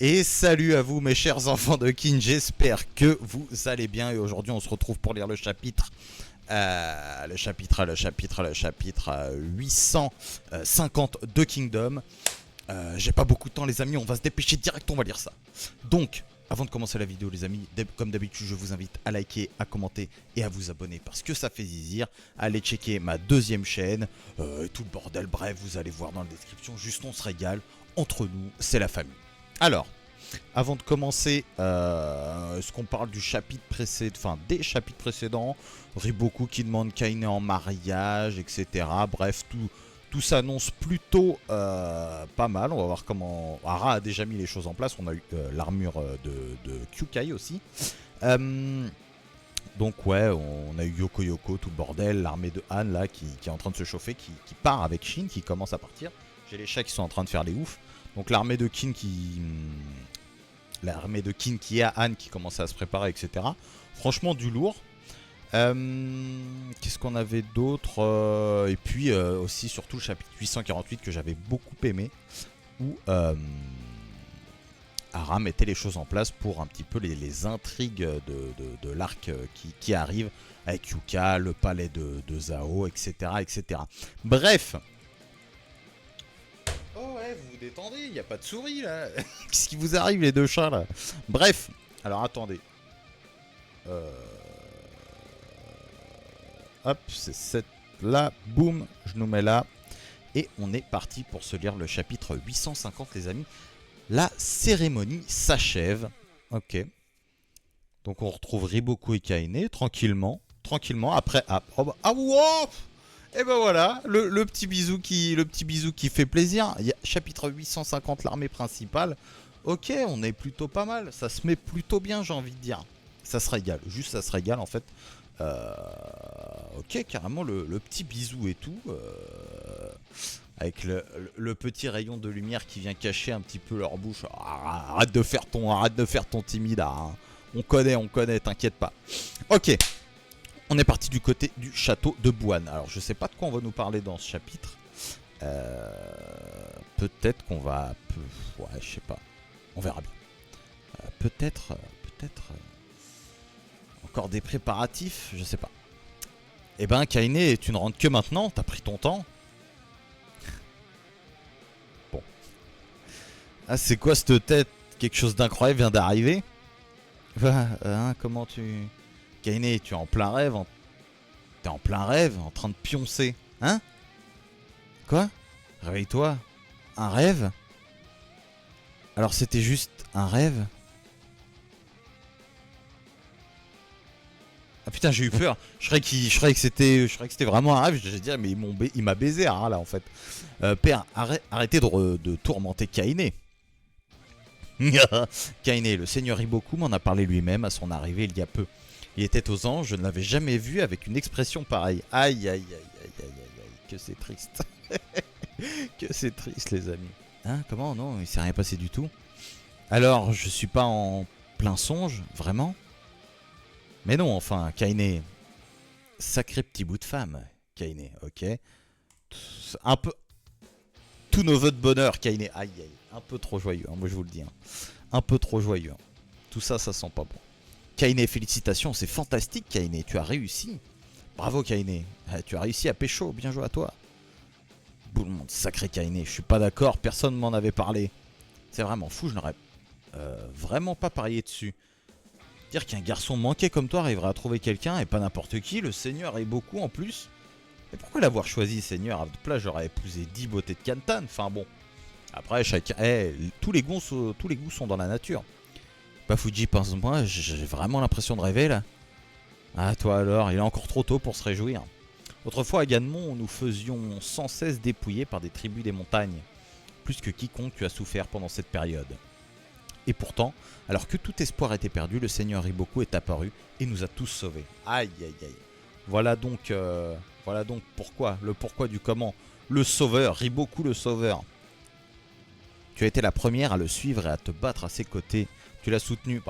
Et salut à vous mes chers enfants de Kin, j'espère que vous allez bien et aujourd'hui on se retrouve pour lire le chapitre 850 de Kingdom. J'ai pas beaucoup de temps les amis, on va se dépêcher direct, on va lire ça. Donc, avant de commencer la vidéo les amis, comme d'habitude je vous invite à liker, à commenter et à vous abonner parce que ça fait zizir. Allez checker ma deuxième chaîne, et tout le bordel, bref vous allez voir dans la description, juste on se régale, entre nous c'est la famille. Alors, avant de commencer, est-ce qu'on parle du chapitre précédent, enfin des chapitres précédents, Riboku qui demande Kaine en mariage, etc. Bref, tout s'annonce plutôt pas mal. On va voir comment... Ara a déjà mis les choses en place. On a eu l'armure de Kyukai aussi. Donc ouais, on a eu Yoko Yoko, tout le bordel. L'armée de Han là qui est en train de se chauffer, qui part avec Shin, qui commence à partir. J'ai les chats qui sont en train de faire les oufs. Donc l'armée de Kin qui... L'armée de Kin qui est à Han qui commence à se préparer, etc. Franchement du lourd. Qu'est-ce qu'on avait d'autre et puis aussi surtout le chapitre 848 que j'avais beaucoup aimé, où Ara mettait les choses en place pour un petit peu les intrigues de l'arc qui arrive avec Yuka, le palais de Zao, etc., etc. Bref. Oh ouais, vous vous détendez, il n'y a pas de souris là. Qu'est-ce qui vous arrive les deux chats là? Bref, alors attendez. Hop, c'est cette là, boum, je nous mets là. Et on est parti pour se lire le chapitre 850 les amis. La cérémonie s'achève. Ok. Donc on retrouve Riboku et Kaine tranquillement. Tranquillement, après... Ah, oh bah, ah wow. Et ben voilà, le petit bisou qui fait plaisir. Il y a chapitre 850, l'armée principale. Ok, on est plutôt pas mal. Ça se met plutôt bien, j'ai envie de dire. Ça se régale, juste ça se régale en fait. Ok, carrément le petit bisou et tout. Avec le petit rayon de lumière qui vient cacher un petit peu leur bouche. Arrête de faire ton timide. Hein. On connaît, t'inquiète pas. Ok. On est parti du côté du château de Buan. Alors je sais pas de quoi on va nous parler dans ce chapitre. Peut-être qu'on va... Ouais, je sais pas. On verra bien. Peut-être... Encore des préparatifs, je sais pas. Eh ben Kaine, tu ne rentres que maintenant, t'as pris ton temps. Bon. Ah c'est quoi cette tête? Quelque chose d'incroyable vient d'arriver. Hein, comment tu... Kaine, tu es en plein rêve, t'es en plein rêve, en train de pioncer. Hein? Quoi? Réveille-toi. Un rêve? Alors c'était juste un rêve? Ah putain, j'ai eu peur. Je croyais que c'était vraiment un rêve. Je vais dire, mais il m'a baisé hein, là en fait. Père, arrêtez de tourmenter Kaine. Kaine, le seigneur Riboku m'en a parlé lui-même à son arrivée il y a peu. Il était aux anges, je ne l'avais jamais vu avec une expression pareille. Aïe, aïe, aïe, aïe, aïe, aïe, aïe, que c'est triste. Que c'est triste, les amis. Hein, comment? Non, il s'est rien passé du tout. Alors, je suis pas en plein songe, vraiment? Mais non, enfin, Kaine. Sacré petit bout de femme, Kaine, ok? Un peu... Tous nos vœux de bonheur, Kaine. Aïe, aïe, un peu trop joyeux, hein, moi je vous le dis. Hein. Un peu trop joyeux. Hein. Tout ça, ça sent pas bon. Kaine, félicitations, c'est fantastique Kaine, tu as réussi. Bravo Kaine, tu as réussi à pécho, bien joué à toi. Boule monde, sacré Kaine, je suis pas d'accord, personne m'en avait parlé. C'est vraiment fou, je n'aurais vraiment pas parié dessus. Dire qu'un garçon manqué comme toi arriverait à trouver quelqu'un et pas n'importe qui, le seigneur est beaucoup en plus. Mais pourquoi l'avoir choisi seigneur? À votre place j'aurais épousé 10 beautés de Kantan, enfin bon. Après chacun, tous les goûts sont dans la nature. Bafuji, pense-moi, j'ai vraiment l'impression de rêver là. Ah toi alors, il est encore trop tôt pour se réjouir. Autrefois à Ganmon, nous faisions sans cesse dépouiller par des tribus des montagnes. Plus que quiconque tu as souffert pendant cette période. Et pourtant, alors que tout espoir était perdu, le seigneur Riboku est apparu et nous a tous sauvés. Aïe aïe aïe. Voilà donc pourquoi, le pourquoi du comment. Le sauveur, Riboku le sauveur. Tu as été la première à le suivre et à te battre à ses côtés. Tu l'as soutenu,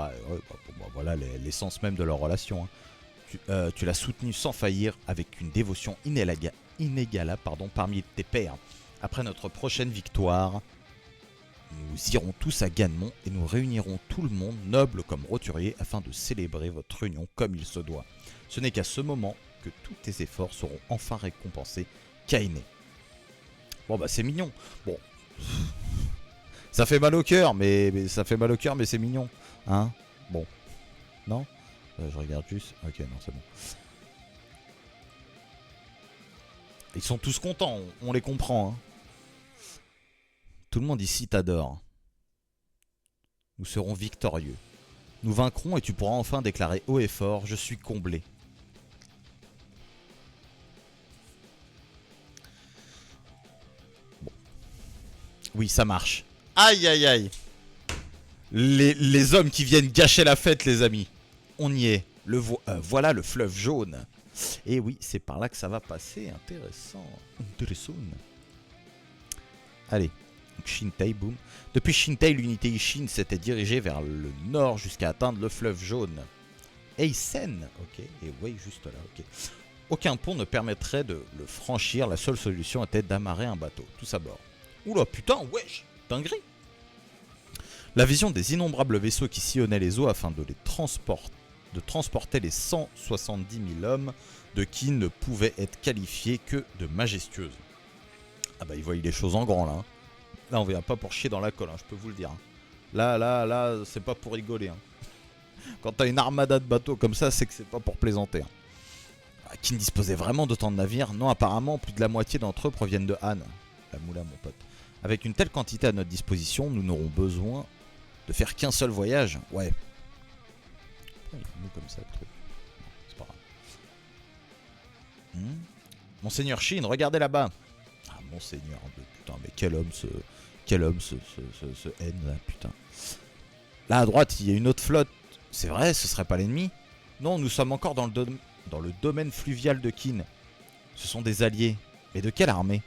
voilà l'essence même de leur relation. Hein. Tu l'as soutenu sans faillir avec une dévotion inégalable parmi tes pairs. Après notre prochaine victoire, Nous irons tous à Ganmon et nous réunirons tout le monde, noble comme roturier, afin de célébrer votre union comme il se doit. Ce n'est qu'à ce moment que tous tes efforts seront enfin récompensés, Kaine. Bon bah c'est mignon. Bon. Ça fait mal au cœur, mais ça fait mal au cœur, mais c'est mignon. Hein? Bon. Non? Je regarde juste. Ok, non, c'est bon. Ils sont tous contents, on les comprend. Hein. Tout le monde ici t'adore. Nous serons victorieux. Nous vaincrons et tu pourras enfin déclarer haut et fort, je suis comblé. Bon. Oui, ça marche. Aïe, aïe, aïe. Les hommes qui viennent gâcher la fête, les amis. On y est. Voilà le fleuve jaune. Et oui, c'est par là que ça va passer. Intéressant. Intéressant. Allez. Shintei, boum. Depuis Shintei, l'unité Ishin s'était dirigée vers le nord jusqu'à atteindre le fleuve jaune. Eisen. Ok. Et oui, juste là. Ok. Aucun pont ne permettrait de le franchir. La seule solution était d'amarrer un bateau. Tous à bord. Oula, putain, wesh. Dinguerie. La vision des innombrables vaisseaux qui sillonnaient les eaux afin de transporter les 170 000 hommes de qui ne pouvait être qualifiée que de majestueuse. Ah bah ils voient les choses en grand là. Hein. Là on vient pas pour chier dans la colle, hein, je peux vous le dire. Hein. Là, c'est pas pour rigoler. Hein. Quand t'as une armada de bateaux comme ça, c'est que c'est pas pour plaisanter. Hein. Qui ne disposait vraiment d'autant de navires? Non, apparemment plus de la moitié d'entre eux proviennent de Han. La moula mon pote. Avec une telle quantité à notre disposition, nous n'aurons besoin de faire qu'un seul voyage. Ouais. Il est mou comme ça le truc. C'est pas grave. Monseigneur Shin, regardez là-bas. Ah monseigneur, putain, mais quel homme ce haine là, putain. Là à droite, il y a une autre flotte. C'est vrai, ce serait pas l'ennemi? Non, nous sommes encore dans le domaine fluvial de Kin. Ce sont des alliés. Mais de quelle armée?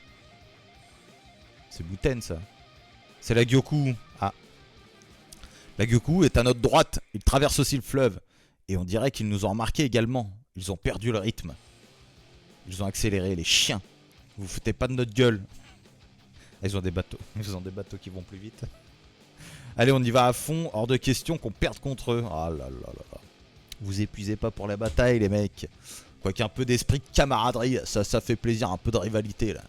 C'est Muten ça. C'est la Gyoku. Ah. La Gyoku est à notre droite. Ils traversent aussi le fleuve. Et on dirait qu'ils nous ont remarqué également. Ils ont perdu le rythme. Ils ont accéléré, les chiens. Vous vous foutez pas de notre gueule. Ils ont des bateaux. Ils ont des bateaux qui vont plus vite. Allez, on y va à fond. Hors de question qu'on perde contre eux. Ah là là là là. Vous épuisez pas pour la bataille, les mecs. Quoiqu'un peu d'esprit de camaraderie. Ça fait plaisir. Un peu de rivalité, là.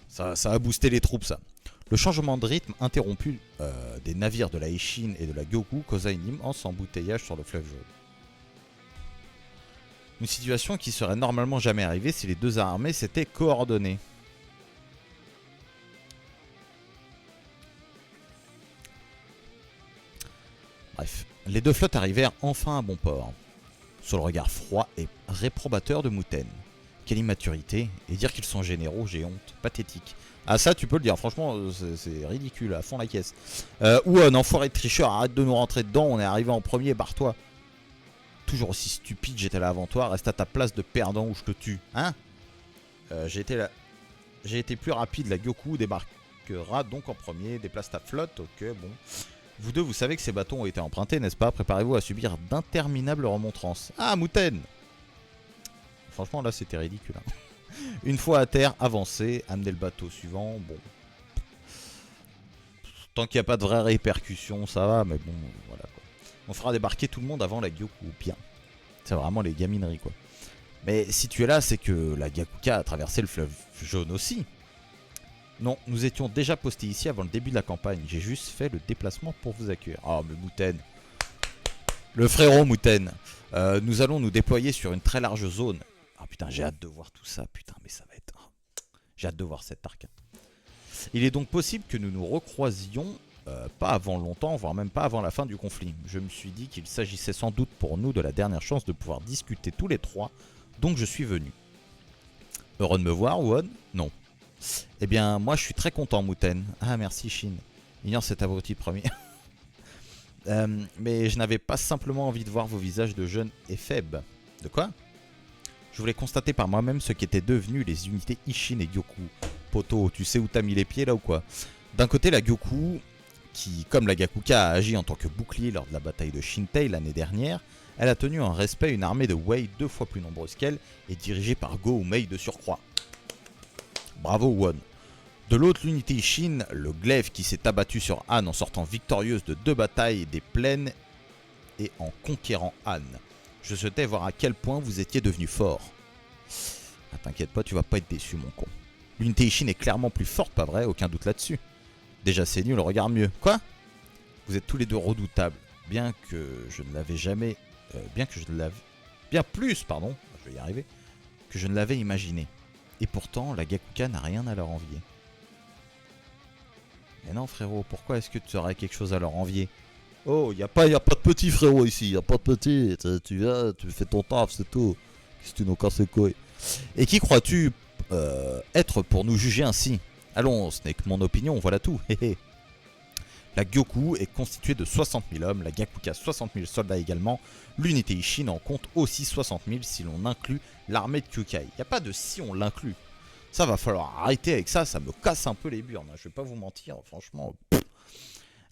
Ça a boosté les troupes, ça. Le changement de rythme interrompu des navires de la Ishin et de la Gyoku causa une immense embouteillage sur le fleuve jaune. Une situation qui serait normalement jamais arrivée si les deux armées s'étaient coordonnées. Bref, les deux flottes arrivèrent enfin à bon port, sous le regard froid et réprobateur de Muten. Quelle immaturité, et dire qu'ils sont généraux, j'ai honte, pathétique. Ah ça tu peux le dire, franchement c'est ridicule, à fond la caisse. Ouon, enfoiré de tricheur, arrête de nous rentrer dedans, on est arrivé en premier, barre-toi. Toujours aussi stupide, j'étais là avant toi, reste à ta place de perdant ou je te tue, hein. J'ai été plus rapide, la Gyoku débarquera donc en premier, déplace ta flotte, ok bon. Vous deux, vous savez que ces bateaux ont été empruntés, n'est-ce pas? Préparez-vous à subir d'interminables remontrances. Ah, Muten! Franchement, là, c'était ridicule. Hein. Une fois à terre, avancez, amenez le bateau suivant. Bon. Tant qu'il n'y a pas de vraie répercussion, ça va, mais bon, voilà quoi. On fera débarquer tout le monde avant la Gyoku, bien. C'est vraiment les gamineries, quoi. Mais si tu es là, c'est que la Gyakuka a traversé le fleuve jaune aussi. Non, nous étions déjà postés ici avant le début de la campagne. J'ai juste fait le déplacement pour vous accueillir. Ah, mais Muten. Le frérot Muten. Nous allons nous déployer sur une très large zone. Ah putain, j'ai hâte de voir tout ça. Putain, mais ça va être... J'ai hâte de voir cet arc. Il est donc possible que nous nous recroisions pas avant longtemps, voire même pas avant la fin du conflit. Je me suis dit qu'il s'agissait sans doute pour nous de la dernière chance de pouvoir discuter tous les trois. Donc je suis venu. Heureux de me voir, Won? Non. Eh bien, moi je suis très content, Muten. Ah, merci, Shin. Ignore cet abruti de premier. Mais je n'avais pas simplement envie de voir vos visages de jeunes et faibles. De quoi? Je voulais constater par moi-même ce qu'étaient devenues les unités Ishin et Gyoku. Poto, tu sais où t'as mis les pieds là ou quoi? D'un côté, la Gyoku, qui, comme la Gyakuka, a agi en tant que bouclier lors de la bataille de Shintei l'année dernière, elle a tenu en respect une armée de Wei 2 fois plus nombreuse qu'elle et dirigée par Go Umei de surcroît. Bravo Won. De l'autre, l'unité Ishin, le glaive qui s'est abattu sur Han en sortant victorieuse de 2 batailles des plaines et en conquérant Han. Je souhaitais voir à quel point vous étiez devenu fort. Ah, t'inquiète pas, tu vas pas être déçu, mon con. L'unité Ishin est clairement plus forte, pas vrai? Aucun doute là-dessus. Déjà c'est nul, regarde mieux. Quoi? Vous êtes tous les deux redoutables. Bien que je ne l'avais jamais... bien plus, pardon, je vais y arriver, que je ne l'avais imaginé. Et pourtant, la Gakuka n'a rien à leur envier. Mais non, frérot, pourquoi est-ce que tu aurais quelque chose à leur envier? Oh, y a pas de petit, frérot, ici. Y a pas de petit. Tu viens, tu fais ton taf, c'est tout. Qu'est-ce que tu nous casses les couilles? Et qui crois-tu être pour nous juger ainsi? Allons, ce n'est que mon opinion, voilà tout. La Gyoku est constituée de 60 000 hommes, la Gakuka 60 000 soldats également. L'unité Ishin en compte aussi 60 000 si l'on inclut l'armée de Kyukai. Il n'y a pas de si on l'inclut. Ça va falloir arrêter avec ça, ça me casse un peu les burnes. Je vais pas vous mentir, franchement.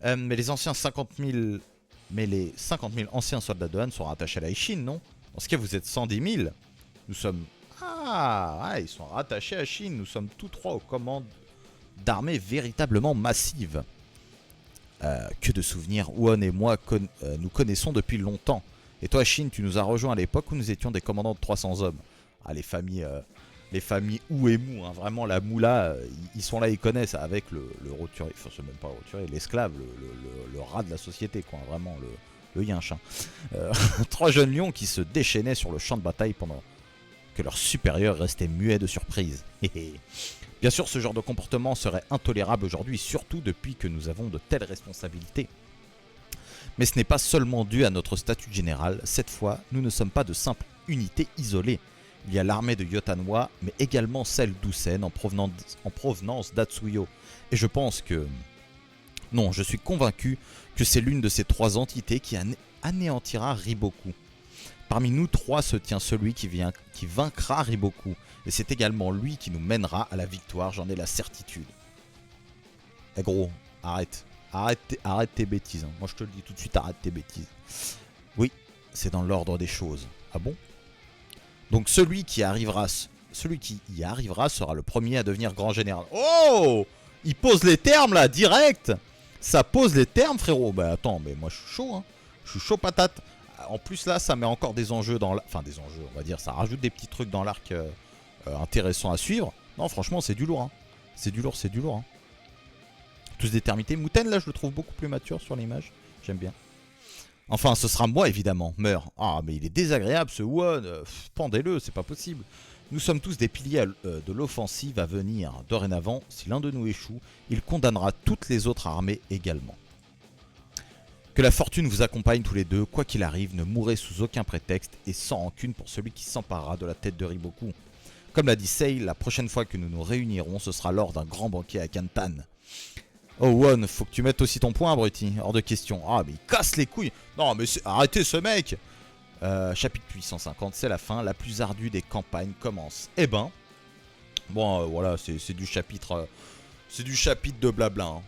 Mais les 50 000 anciens soldats de Han sont rattachés à la Ishin, non? Dans ce cas, vous êtes 110 000. Nous sommes... Ah, ils sont rattachés à Shin. Nous sommes tous trois aux commandes d'armées véritablement massives. Que de souvenirs, Won et moi nous connaissons depuis longtemps. Et toi, Shin, tu nous as rejoints à l'époque où nous étions des commandants de 300 hommes. Ah, les familles Ou et Mou, hein, vraiment la moula, ils sont là, ils connaissent avec le roturier, enfin c'est même pas le roturier, l'esclave, le rat de la société, quoi, vraiment le yinche. Hein. 3 jeunes lions qui se déchaînaient sur le champ de bataille pendant que leurs supérieurs restaient muets de surprise. Bien sûr, ce genre de comportement serait intolérable aujourd'hui, surtout depuis que nous avons de telles responsabilités. Mais ce n'est pas seulement dû à notre statut général. Cette fois, nous ne sommes pas de simples unités isolées. Il y a l'armée de Yotanwa, mais également celle d'Usen en provenance d'Atsuyo. Et je pense que... Non, je suis convaincu que c'est l'une de ces 3 entités qui anéantira Riboku. Parmi nous 3 se tient celui qui vaincra Riboku. Et c'est également lui qui nous mènera à la victoire, j'en ai la certitude. Eh gros, arrête tes bêtises. Hein. Moi je te le dis tout de suite, arrête tes bêtises. Oui, c'est dans l'ordre des choses. Ah bon? Donc celui qui y arrivera sera le premier à devenir grand général. Oh! Il pose les termes là, direct! Ça pose les termes, frérot. Bah attends, mais moi je suis chaud, hein. Je suis chaud patate. En plus là, ça met encore des enjeux dans l'arc. Enfin des enjeux, on va dire. Ça rajoute des petits trucs dans l'arc intéressants à suivre. Non, franchement, c'est du lourd. Hein. C'est du lourd. Hein. Tous d'éternité. Muten, là, je le trouve beaucoup plus mature sur l'image. J'aime bien. Enfin, ce sera moi, évidemment. Meurs. Ah, mais il est désagréable, ce Won. Pendez-le, c'est pas possible. Nous sommes tous des piliers de l'offensive à venir. Dorénavant, si l'un de nous échoue, il condamnera toutes les autres armées également. Que la fortune vous accompagne tous les deux. Quoi qu'il arrive, ne mourrez sous aucun prétexte et sans rancune pour celui qui s'emparera de la tête de Riboku. Comme l'a dit Sei, la prochaine fois que nous nous réunirons, ce sera lors d'un grand banquet à Kantan. Oh Won, faut que tu mettes aussi ton point, abruti. Hors de question. Ah, mais il casse les couilles. Non, mais arrêtez ce mec. Chapitre 850, c'est la fin. La plus ardue des campagnes commence. Eh ben, bon, voilà, c'est du chapitre de blabla. Hein.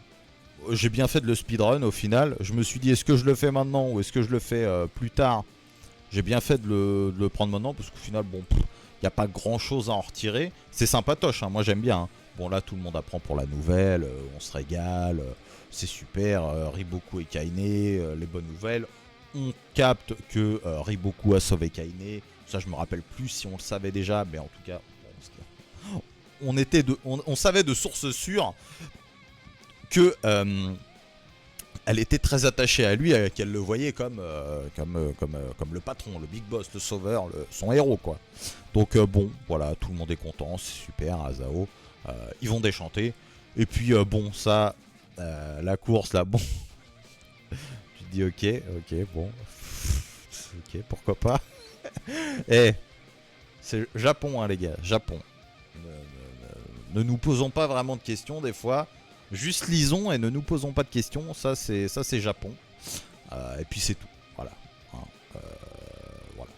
J'ai bien fait de le speedrun au final. Je me suis dit, est-ce que je le fais maintenant ou est-ce que je le fais plus tard? J'ai bien fait de le prendre maintenant parce qu'au final, bon, il n'y a pas grand-chose à en retirer. C'est sympatoche, hein, moi j'aime bien. Hein. Bon là, tout le monde apprend pour la nouvelle, on se régale, c'est super. Riboku et Kaine, les bonnes nouvelles. On capte que Riboku a sauvé Kaine. Ça, je me rappelle plus si on le savait déjà, mais en tout cas, on savait de sources sûres que elle était très attachée à lui, qu'elle le voyait comme le patron, le big boss, le sauveur, son héros quoi. Donc bon, voilà, tout le monde est content, c'est super, Asao. Ils vont déchanter. Et puis bon, ça, la course là, bon. Tu te dis ok, bon. Ok, pourquoi pas. Eh, c'est Japon hein les gars, Japon. Ne nous posons pas vraiment de questions des fois. Juste lisons et ne nous posons pas de questions. Ça c'est Japon. Et puis c'est tout. Voilà. Hein, voilà.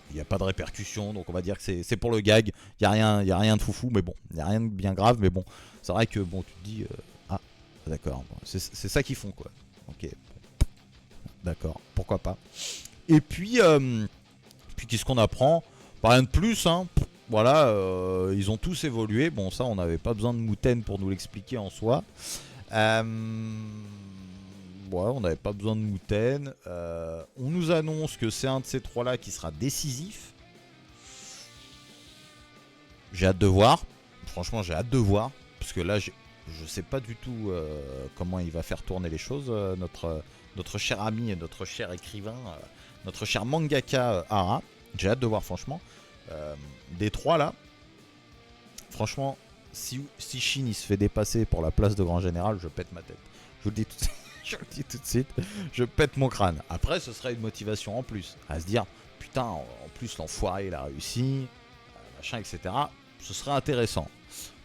Il n'y a pas de répercussions, donc on va dire que c'est pour le gag. Il n'y a rien de foufou, mais bon. Il n'y a rien de bien grave, mais bon. C'est vrai que bon, tu te dis... ah, d'accord. C'est ça qu'ils font, quoi. Ok. D'accord. Pourquoi pas. Et puis qu'est-ce qu'on apprend? Pas rien de plus, hein. Voilà, ils ont tous évolué. Bon, ça, on n'avait pas besoin de Mouten pour nous l'expliquer en soi. Euh, Ouais, on n'avait pas besoin de Mouten. On nous annonce que c'est un de ces trois-là qui sera décisif. J'ai hâte de voir. Franchement, j'ai hâte de voir. Parce que là, je sais pas du tout comment il va faire tourner les choses. Notre cher ami et notre cher écrivain, notre cher mangaka Hara. J'ai hâte de voir, franchement. Des trois là, franchement, si Shin il se fait dépasser pour la place de grand général, je pète ma tête. Je vous le dis tout de suite. Je le dis tout de suite, je pète mon crâne. Après, ce serait une motivation en plus, à se dire, putain, en plus l'enfoiré il a réussi, machin, etc. Ce serait intéressant.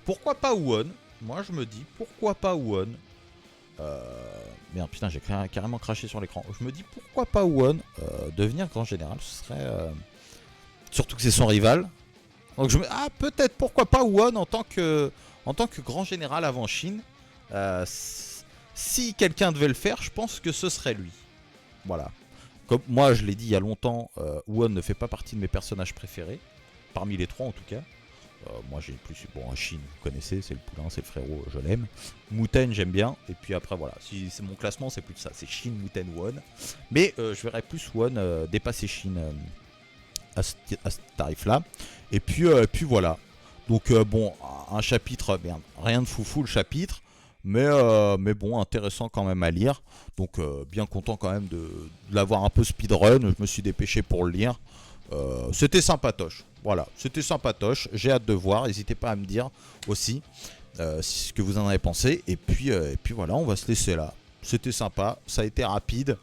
Pourquoi pas Won? Moi je me dis, pourquoi pas Won? Merde, putain, j'ai carrément craché sur l'écran. Je me dis, pourquoi pas Won devenir grand général? Ce serait... Surtout que c'est son rival. Donc je me... Ah, peut-être, pourquoi pas Won en tant que grand général avant Shin. Si quelqu'un devait le faire, je pense que ce serait lui. Voilà. Comme moi, je l'ai dit il y a longtemps, Won ne fait pas partie de mes personnages préférés. Parmi les trois, en tout cas. Moi, j'ai plus... Bon, Shin, vous connaissez, c'est le poulain, c'est le frérot, je l'aime. Mouten, j'aime bien. Et puis après, voilà. Si c'est mon classement, c'est plus ça. C'est Shin, Mouten, Won. Mais je verrais plus Won dépasser Shin à ce tarif-là. Et puis voilà. Donc, bon, un chapitre... Merde, rien de foufou, le chapitre. Mais bon, intéressant quand même à lire. Donc bien content quand même de l'avoir un peu speedrun. Je me suis dépêché pour le lire. C'était sympatoche. Voilà, c'était sympatoche. J'ai hâte de voir. N'hésitez pas à me dire aussi ce que vous en avez pensé. Et puis voilà, on va se laisser là. C'était sympa. Ça a été rapide.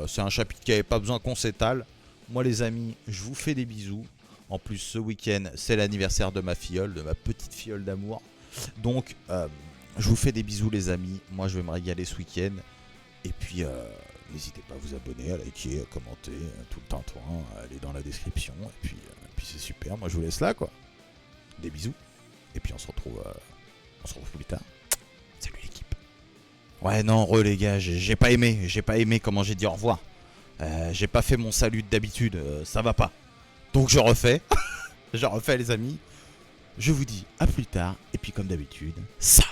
C'est un chapitre qui n'avait pas besoin qu'on s'étale. Moi les amis, je vous fais des bisous. En plus ce week-end, c'est l'anniversaire de ma filleule, de ma petite filleule d'amour. Donc... je vous fais des bisous les amis, moi je vais me régaler ce week-end. Et puis n'hésitez pas à vous abonner, à liker, à commenter, tout le tintouin, aller dans la description. Et puis c'est super, moi je vous laisse là quoi. Des bisous. Et puis on se retrouve plus tard. Salut l'équipe. Ouais non, les gars, j'ai pas aimé comment j'ai dit au revoir. J'ai pas fait mon salut d'habitude, ça va pas. Donc je refais, je refais les amis. Je vous dis à plus tard, et puis comme d'habitude, ça.